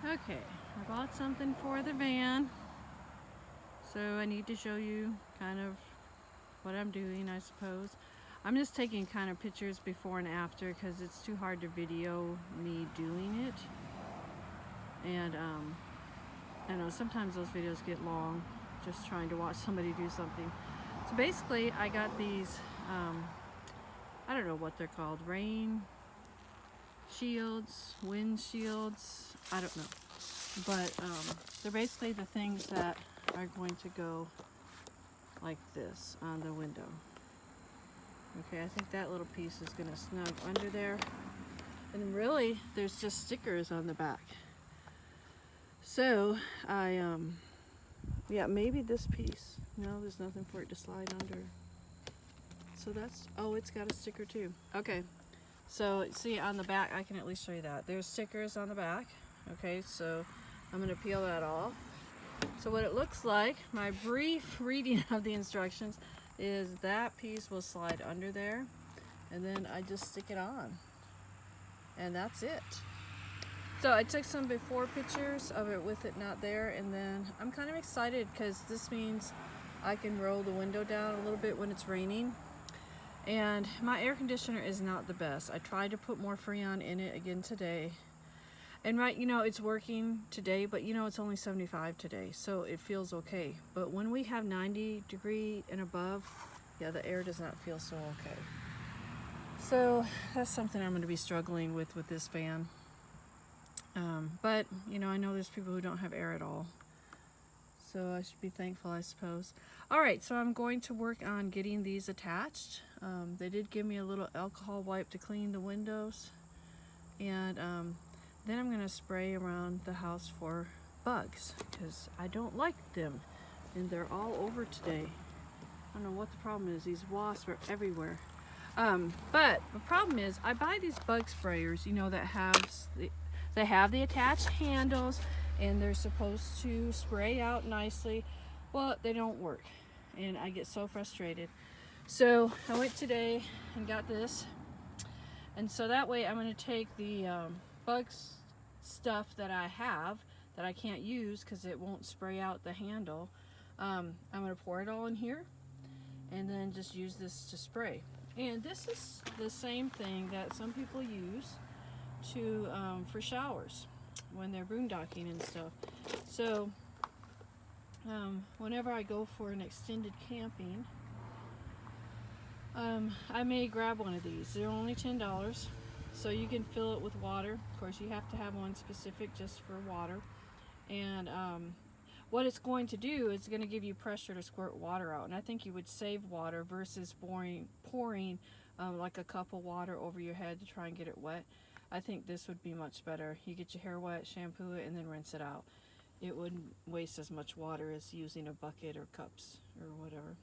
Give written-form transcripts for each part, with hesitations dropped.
Okay, I bought something for the van, so I need to show you kind of what I'm doing, I suppose. I'm just taking kind of pictures before and after because it's too hard to video me doing it. And I know sometimes those videos get long, just trying to watch somebody do something. So basically, I got these, I don't know what they're called, rain shields, wind shields, I don't know. But they're basically the things that are going to go like this on the window. Okay, I think that little piece is going to snug under there. And really, there's just stickers on the back. So yeah, maybe this piece. No, there's nothing for it to slide under. So that's, oh, it's got a sticker too. Okay, so see on the back, I can at least show you that. There's stickers on the back. Okay, so I'm gonna peel that off. So what it looks like, my brief reading of the instructions, is that piece will slide under there, and then I just stick it on. And that's it. So I took some before pictures of it with it not there, and then I'm kind of excited because this means I can roll the window down a little bit when it's raining. And my air conditioner is not the best. I tried to put more Freon in it again today. And right, you know, it's working today, but you know, it's only 75 today, so it feels okay. But when we have 90 degree and above, yeah, the air does not feel so okay. So that's something I'm going to be struggling with this fan. But, you know, I know there's people who don't have air at all. So I should be thankful, I suppose. Alright, so I'm going to work on getting these attached. They did give me a little alcohol wipe to clean the windows. And then I'm going to spray around the house for bugs because I don't like them. And they're all over today. I don't know what the problem is. These wasps are everywhere. But the problem is I buy these bug sprayers, you know, that have the attached handles and they're supposed to spray out nicely. Well, they don't work and I get so frustrated. So I went today and got this, and so that way I'm going to take the bugs stuff that I have that I can't use because it won't spray out the handle. I'm going to pour it all in here and then just use this to spray. And this is the same thing that some people use to for showers when they're boondocking and stuff. So whenever I go for an extended camping, I may grab one of these. They're only $10, so you can fill it with water. Of course, you have to have one specific just for water. And what it's going to do is going to give you pressure to squirt water out. And I think you would save water versus pouring like a cup of water over your head to try and get it wet. I think this would be much better. You get your hair wet, shampoo it, and then rinse it out. It wouldn't waste as much water as using a bucket or cups or whatever.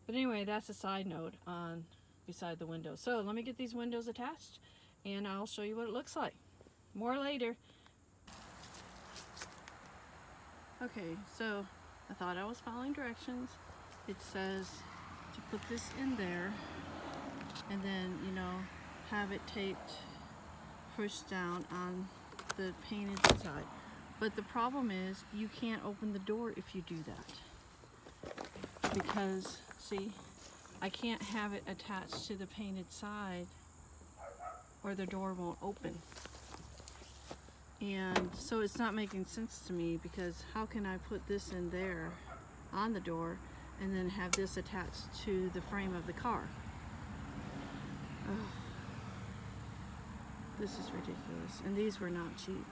But anyway, that's a side note on beside the window. So let me get these windows attached and I'll show you what it looks like. More later. Okay, so I thought I was following directions. It says to put this in there and then, you know, have it taped, pushed down on the painted side. But the problem is you can't open the door if you do that. Because, see, I can't have it attached to the painted side or the door won't open. And so it's not making sense to me because how can I put this in there on the door and then have this attached to the frame of the car? Oh, this is ridiculous. And these were not cheap.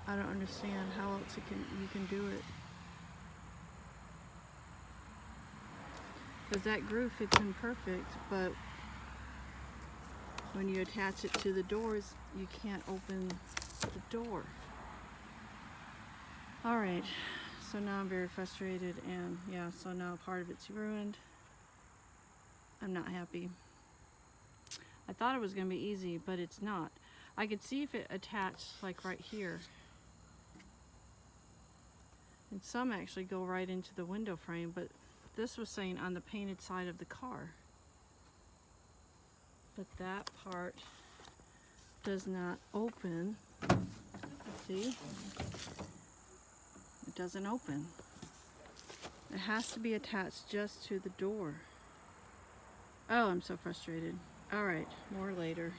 I don't understand how else you can do it. Because that groove fits in perfect, but when you attach it to the doors, you can't open the door. Alright, so now I'm very frustrated, and yeah, so now part of it's ruined. I'm not happy. I thought it was going to be easy, but it's not. I could see if it attached like right here. And some actually go right into the window frame, but this was saying on the painted side of the car. But that part does not open. See? It doesn't open. It has to be attached just to the door. Oh, I'm so frustrated. Alright, more later.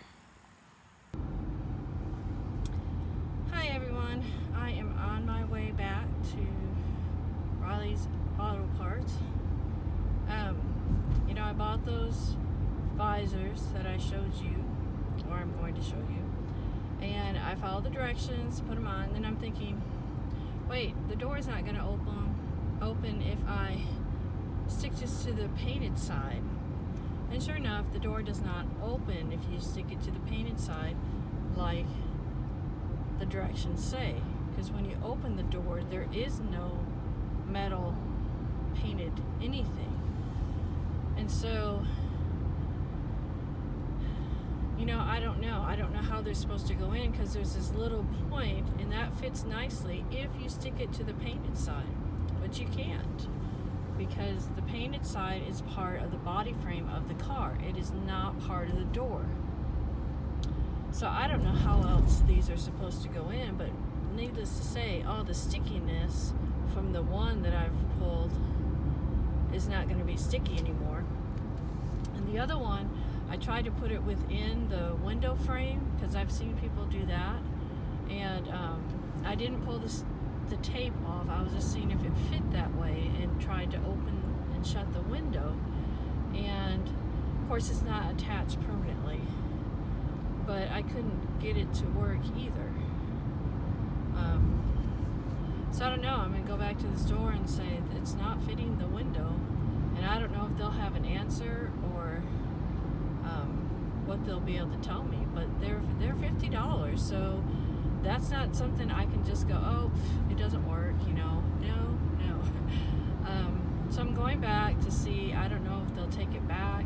Hi everyone, I am on my way back to Riley's Auto Parts. You know, I bought those visors that I showed you, or I'm going to show you, and I followed the directions, put them on, then I'm thinking, wait, the door is not going to open if I stick this to the painted side. And sure enough, the door does not open if you stick it to the painted side like the directions say, because when you open the door there is no metal painted anything. And so, you know, I don't know how they're supposed to go in, because there's this little point and that fits nicely if you stick it to the painted side, but you can't, because the painted side is part of the body frame of the car. It is not part of the door. So I don't know how else these are supposed to go in, but needless to say, all the stickiness from the one that I've pulled is not going to be sticky anymore. And the other one, I tried to put it within the window frame, because I've seen people do that, and I didn't pull the tape off. I was just seeing if it fit that way and tried to open and shut the window, and of course it's not attached permanently, but I couldn't get it to work either. So I don't know, I'm going to go back to the store and say it's not fitting the window, and I don't know if they'll have an answer or what they'll be able to tell me, but they're $50, so that's not something I can just go, oh, it doesn't work, you know. No. So I'm going back to see. I don't know if they'll take it back.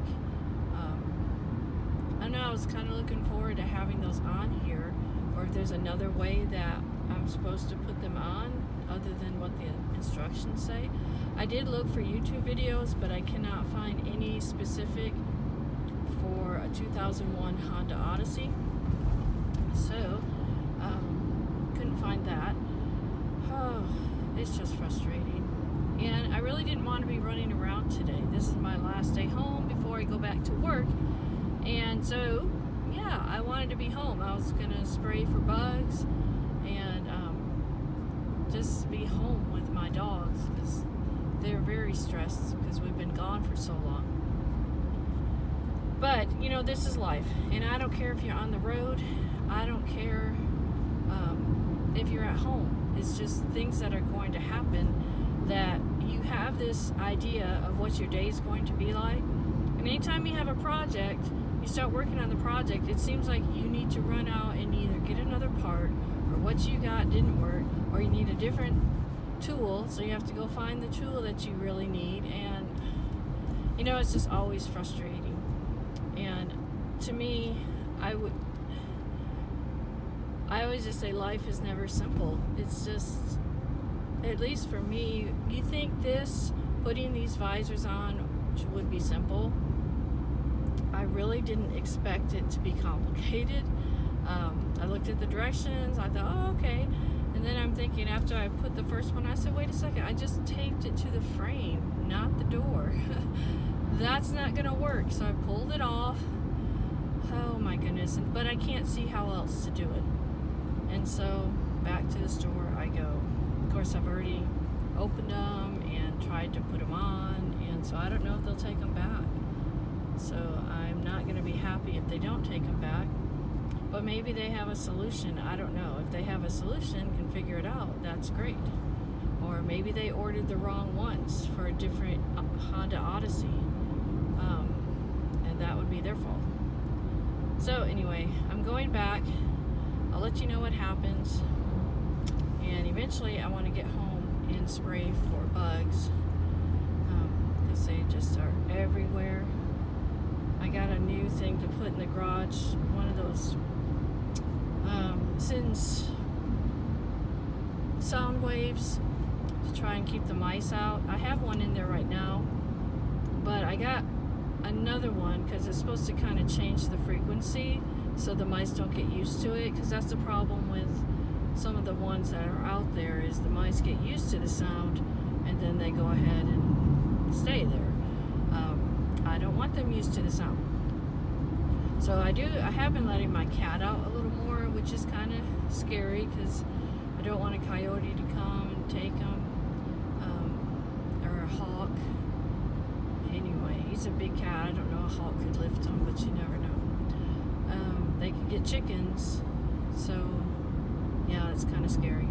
I know I was kind of looking forward to having those on here, or if there's another way that I'm supposed to put them on other than what the instructions say. I did look for YouTube videos, but I cannot find any specific for a 2001 Honda Odyssey. So couldn't find that. Oh, it's just frustrating. And I really didn't want to be running around today. This is my last day home before I go back to work. And so, yeah, I wanted to be home. I was going to spray for bugs and just be home with my dogs, because they're very stressed because we've been gone for so long. But, you know, this is life. And I don't care if you're on the road. I don't care if you're at home. It's just things that are going to happen, that you have this idea of what your day is going to be like. And anytime you have a project, you start working on the project, it seems like you need to run out and either get another part, or what you got didn't work, or you need a different tool, so you have to go find the tool that you really need. And, you know, it's just always frustrating. And to me, I always just say life is never simple. It's just, at least for me, you think putting these visors on would be simple. I really didn't expect it to be complicated. I looked at the directions, I thought, oh, okay. And then I'm thinking, after I put the first one, I said, wait a second, I just taped it to the frame, not the door. That's not gonna work. So I pulled it off. Oh my goodness. But I can't see how else to do it. And so back to the store I go. Of course, I've already opened them and tried to put them on, and so I don't know if they'll take them back. So I'm not going to be happy if they don't take them back, but maybe they have a solution. I don't know. If they have a solution, can figure it out, that's great. Or maybe they ordered the wrong ones for a different Honda Odyssey, and that would be their fault. So anyway, I'm going back. I'll let you know what happens, and eventually I want to get home and spray for bugs, because they just are everywhere. I got a new thing to put in the garage, one of those sends sound waves to try and keep the mice out. I have one in there right now, but I got another one because it's supposed to kind of change the frequency so the mice don't get used to it, because that's the problem with some of the ones that are out there, is the mice get used to the sound and then they go ahead and stay there. I don't want them used to the sound. So I have been letting my cat out a little more, which is kind of scary because I don't want a coyote to come and take him, or a hawk. Anyway, he's a big cat. I don't know, a hawk could lift him, but you never know. They could get chickens, so yeah, it's kind of scary.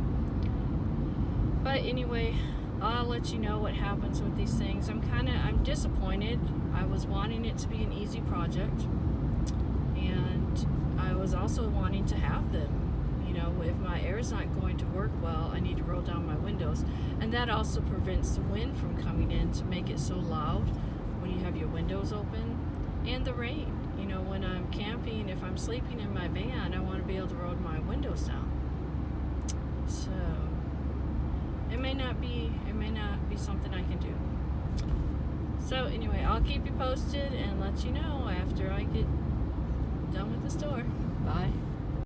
But anyway, I'll let you know what happens with these things. I'm disappointed. I was wanting it to be an easy project, and I was also wanting to have them. You know, if my air's not going to work well, I need to roll down my windows, and that also prevents the wind from coming in to make it so loud when you have your windows open, and the rain. You know, when I'm camping, if I'm sleeping in my van, I want to be able to roll my windows down. So it may not be something I can do. So anyway, I'll keep you posted and let you know after I get done with the store. Bye.